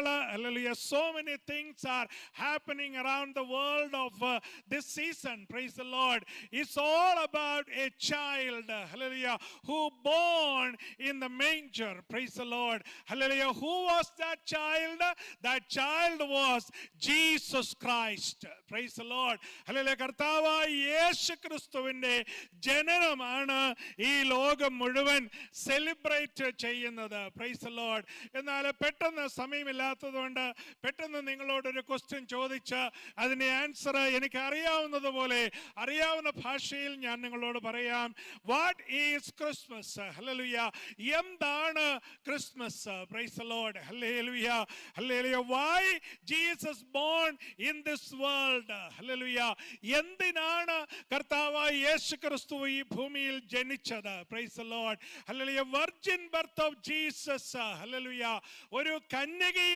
hallelujah, so many things are happening around the world of this season. Praise the Lord. It's all about a child, hallelujah, who born in the manger. Praise the Lord. Hallelujah. Who was that child? That child was Jesus Christ. Praise the Lord. Hallelujah. കർത്താവായ യേശുക്രിസ്തുവിന്റെ ജനനമാണ് ഈ ലോകം മുഴുവൻ celebrate ചെയ്യുന്നത്. Praise the Lord. എന്നാൽ പെട്ടെന്ന് സമയമില്ലാത്തതുകൊണ്ട് പെട്ടെന്ന് നിങ്ങളോടൊരു ക്വസ്റ്റ്യൻ ചോദിച്ച് അതിന്റെ ആൻസർ എനിക്ക് അറിയാവുന്നതുപോലെ അറിയാവുന്ന ഭാഷയിൽ ഞാൻ നിങ്ങളോട് പറയാം. What is Christmas? ഹല്ലേലൂയ. എന്താണ് Christmas? Praise the Lord. Hallelujah. Hallelujah. Why Jesus born in this world? Hallelujah. എന്തിനാണ് കർത്താവായ യേശുക്രിസ്തു ഈ ഭൂമിയിൽ ജനിച്ചത്? Praise the Lord. Hallelujah. Virgin birth of Jesus. Hallelujah. ഒരു കന്യകയിൽ